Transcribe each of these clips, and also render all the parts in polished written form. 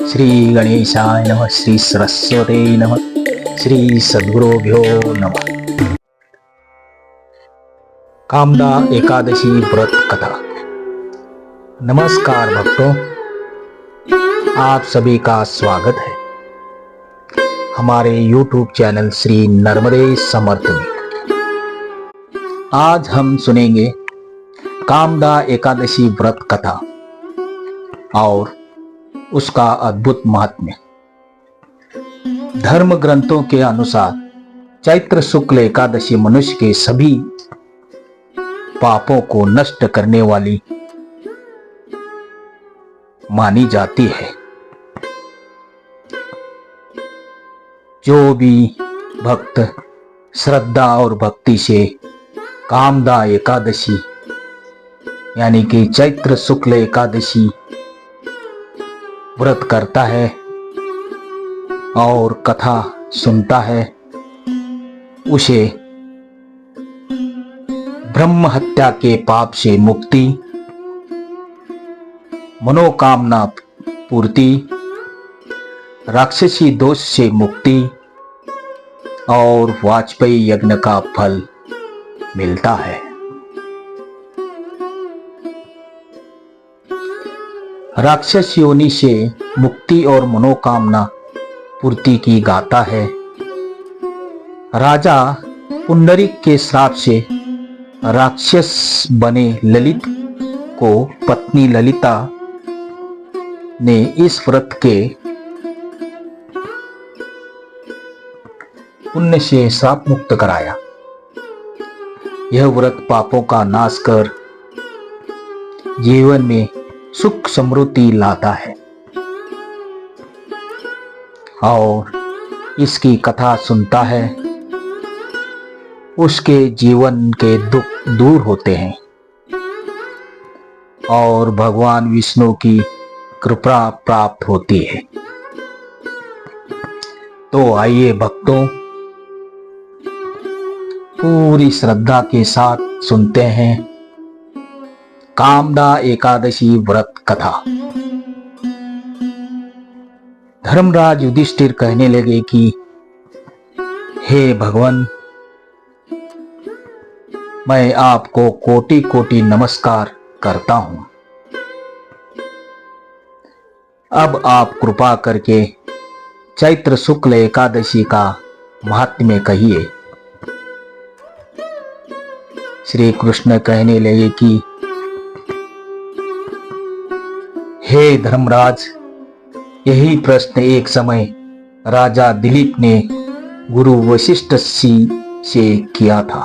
श्री गणेशाय नमः। श्री सरस्वते नमः। श्री सद्गुरुभ्यो नमः। कामदा एकादशी व्रत कथा। नमस्कार भक्तों, आप सभी का स्वागत है हमारे YouTube चैनल श्री नर्मदे समर्थ में। आज हम सुनेंगे कामदा एकादशी व्रत कथा और उसका अद्भुत महात्म्य। धर्म ग्रंथों के अनुसार चैत्र शुक्ल एकादशी मनुष्य के सभी पापों को नष्ट करने वाली मानी जाती है। जो भी भक्त श्रद्धा और भक्ति से कामदा एकादशी यानी कि चैत्र शुक्ल एकादशी व्रत करता है और कथा सुनता है, उसे ब्रह्म हत्या के पाप से मुक्ति, मनोकामना पूर्ति, राक्षसी दोष से मुक्ति और वाजपेयी यज्ञ का फल मिलता है। राक्षस योनि से मुक्ति और मनोकामना पूर्ति की गाथा है। राजा पुंडरीक के श्राप से राक्षस बने ललित को पत्नी ललिता ने इस व्रत के पुण्य से श्राप मुक्त कराया। यह व्रत पापों का नाश कर जीवन में सुख समृद्धि लाता है और इसकी कथा सुनता है, उसके जीवन के दुख दूर होते हैं और भगवान विष्णु की कृपा प्राप्त होती है। तो आइए भक्तों, पूरी श्रद्धा के साथ सुनते हैं कामदा एकादशी व्रत कथा। धर्मराज युधिष्ठिर कहने लगे कि हे भगवान, मैं आपको कोटि कोटि नमस्कार करता हूं। अब आप कृपा करके चैत्र शुक्ल एकादशी का महात्म्य कहिए। श्री कृष्ण कहने लगे कि हे धर्मराज, यही प्रश्न एक समय राजा दिलीप ने गुरु वशिष्ठ से किया था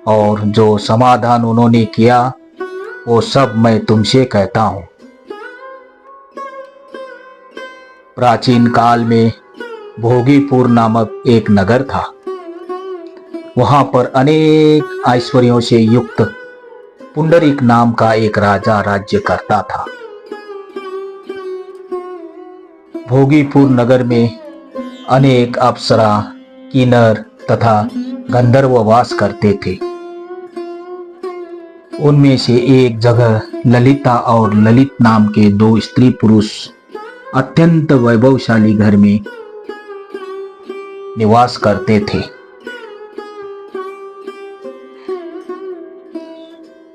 और जो समाधान उन्होंने किया वो सब मैं तुमसे कहता हूं। प्राचीन काल में भोगीपुर नामक एक नगर था। वहां पर अनेक ऐश्वर्यों से युक्त पुंडरीक नाम का एक राजा राज्य करता था। भोगीपुर नगर में अनेक अप्सरा, किन्नर तथा गंधर्व वास करते थे। उनमें से एक जगह ललिता और ललित नाम के दो स्त्री पुरुष अत्यंत वैभवशाली घर में निवास करते थे।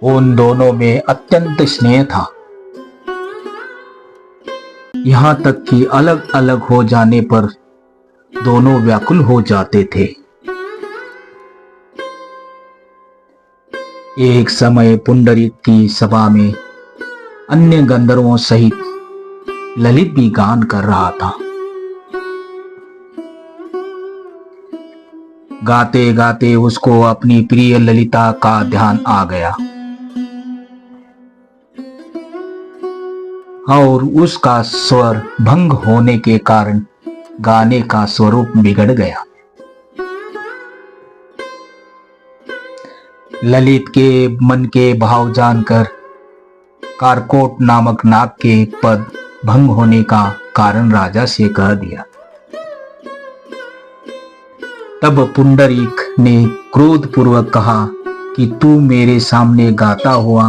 उन दोनों में अत्यंत स्नेह था, यहां तक कि अलग अलग हो जाने पर दोनों व्याकुल हो जाते थे। एक समय पुंडरीक की सभा में अन्य गंधर्वों सहित ललित भी गान कर रहा था। गाते गाते उसको अपनी प्रिय ललिता का ध्यान आ गया और उसका स्वर भंग होने के कारण गाने का स्वरूप बिगड़ गया। ललित के मन के भाव जानकर कारकोट नामक नाग के पद भंग होने का कारण राजा से कह दिया। तब पुंडरीक ने क्रोध पूर्वक कहा कि तू मेरे सामने गाता हुआ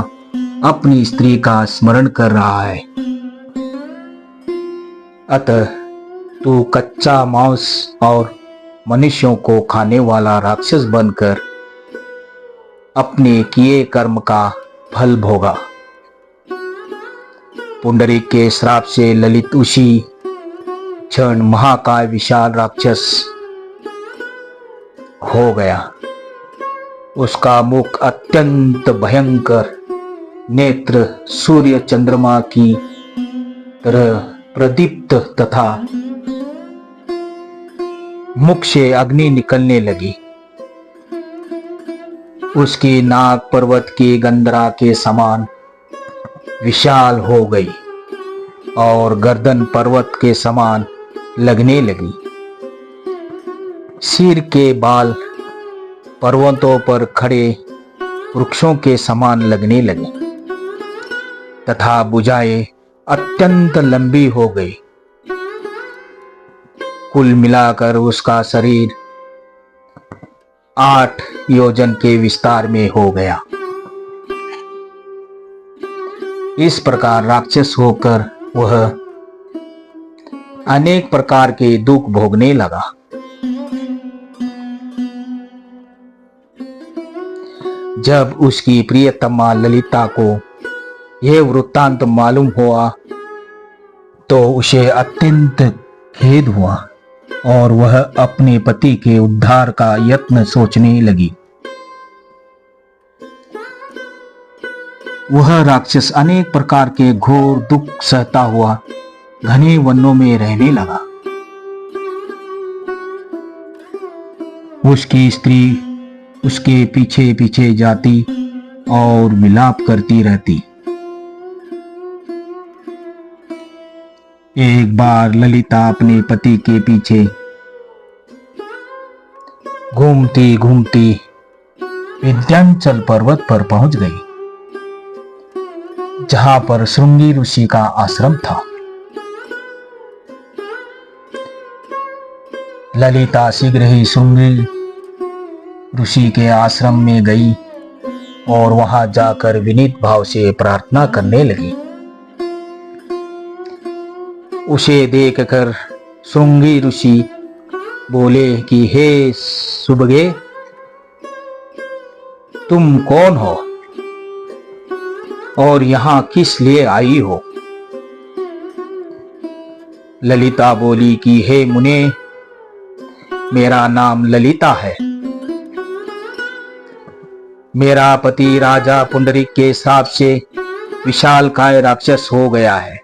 अपनी स्त्री का स्मरण कर रहा है, अतः तू कच्चा मांस और मनुष्यों को खाने वाला राक्षस बनकर अपने किए कर्म का फल भोगा। पुंडरीक के श्राप से ललित उसी क्षण महाकाय विशाल राक्षस हो गया। उसका मुख अत्यंत भयंकर, नेत्र सूर्य चंद्रमा की तरह प्रदीप्त तथा मुख से अग्नि निकलने लगी। उसकी नाक पर्वत की गंधरा के समान विशाल हो गई और गर्दन पर्वत के समान लगने लगी। सिर के बाल पर्वतों पर खड़े वृक्षों के समान लगने लगे तथा भुजाएं अत्यंत लंबी हो गई। कुल मिलाकर उसका शरीर 8 योजन के विस्तार में हो गया। इस प्रकार राक्षस होकर वह अनेक प्रकार के दुख भोगने लगा। जब उसकी प्रियतमा ललिता को यह वृत्तांत मालूम हुआ तो उसे अत्यंत खेद हुआ और वह अपने पति के उद्धार का यत्न सोचने लगी। वह राक्षस अनेक प्रकार के घोर दुख सहता हुआ घने वनों में रहने लगा। उसकी स्त्री उसके पीछे पीछे जाती और विलाप करती रहती। एक बार ललिता अपने पति के पीछे घूमती घूमती विंध्याचल पर्वत पर पहुंच गई, जहां पर श्रृंगी ऋषि का आश्रम था। ललिता शीघ्र ही श्रृंगी ऋषि के आश्रम में गई और वहां जाकर विनीत भाव से प्रार्थना करने लगी। उसे देखकर श्रृंगी ऋषि बोले कि हे सुबगे, तुम कौन हो और यहां किस लिए आई हो? ललिता बोली कि हे मुने, मेरा नाम ललिता है। मेरा पति राजा पुंडरीक के श्राप से विशालकाय राक्षस हो गया है।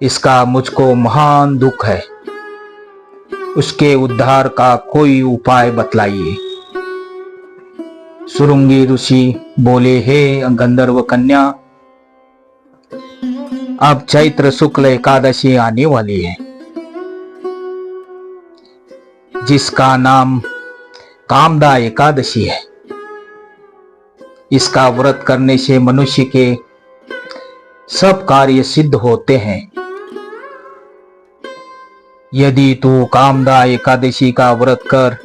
इसका मुझको महान दुख है। उसके उद्धार का कोई उपाय बतलाइए। श्रृंगी ऋषि बोले, हे गंधर्व कन्या, अब चैत्र शुक्ल एकादशी आने वाली है, जिसका नाम कामदा एकादशी है। इसका व्रत करने से मनुष्य के सब कार्य सिद्ध होते हैं। यदि तू कामदा एकादशी का व्रत कर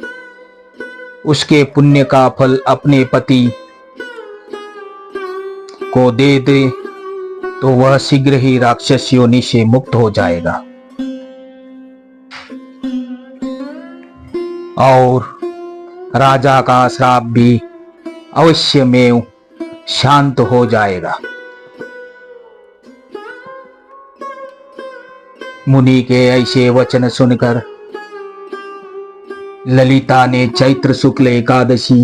उसके पुण्य का फल अपने पति को दे दे तो वह शीघ्र ही राक्षस योनि से मुक्त हो जाएगा और राजा का श्राप भी अवश्य में शांत हो जाएगा। मुनि के ऐसे वचन सुनकर ललिता ने चैत्र शुक्ल एकादशी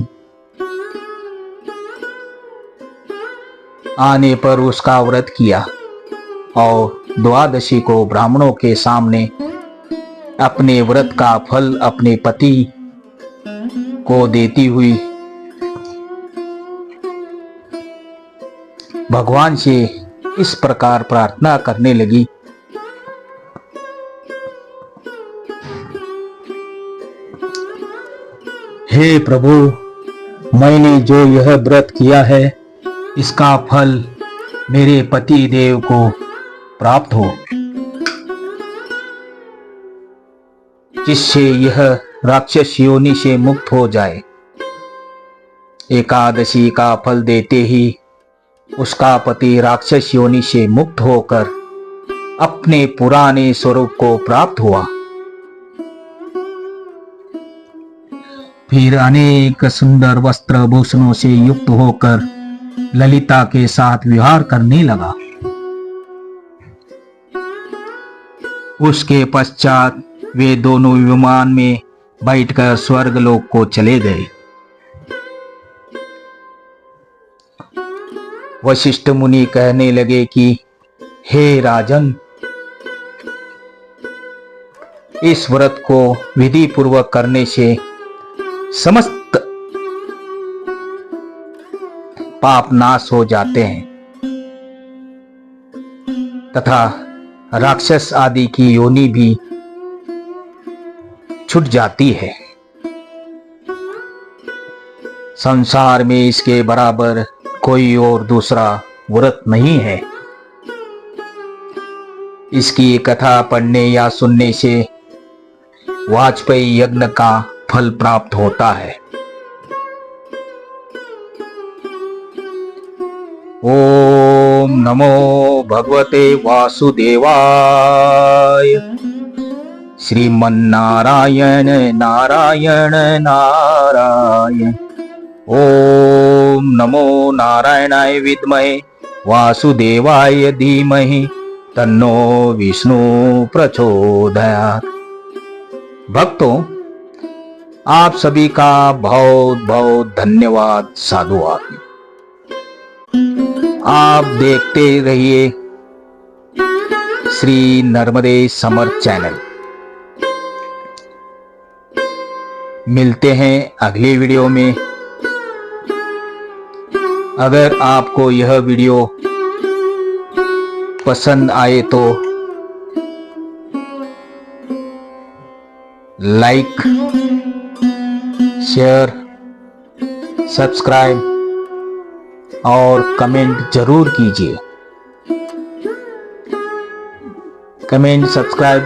आने पर उसका व्रत किया और द्वादशी को ब्राह्मणों के सामने अपने व्रत का फल अपने पति को देती हुई भगवान से इस प्रकार प्रार्थना करने लगी, हे प्रभु, मैंने जो यह व्रत किया है इसका फल मेरे पति देव को प्राप्त हो, जिससे यह राक्षस योनि से मुक्त हो जाए। एकादशी का फल देते ही उसका पति राक्षस योनि से मुक्त होकर अपने पुराने स्वरूप को प्राप्त हुआ। फिर अनेक सुंदर वस्त्र भूषणों से युक्त होकर ललिता के साथ विहार करने लगा। उसके पश्चात वे दोनों विमान में बैठकर स्वर्गलोक को चले गए। वशिष्ठ मुनि कहने लगे कि हे राजन, इस व्रत को विधि पूर्वक करने से समस्त पाप नाश हो जाते हैं तथा राक्षस आदि की योनि भी छूट जाती है। संसार में इसके बराबर कोई और दूसरा व्रत नहीं है। इसकी कथा पढ़ने या सुनने से वाजपेयी यज्ञ का फल प्राप्त होता है। ओम नमो भगवते वासुदेवाय। श्रीमन्नारायण नारायण नारायण। ओम नमो नारायणाय विद्महे वासुदेवाय धीमहि तन्नो विष्णु प्रचोदयात्। भक्तों, आप सभी का बहुत बहुत धन्यवाद साधुवाद। आप देखते रहिए श्री नर्मदे समर्थ चैनल। मिलते हैं अगली वीडियो में। अगर आपको यह वीडियो पसंद आए तो लाइक, शेयर, सब्सक्राइब और कमेंट जरूर कीजिए। Comment, subscribe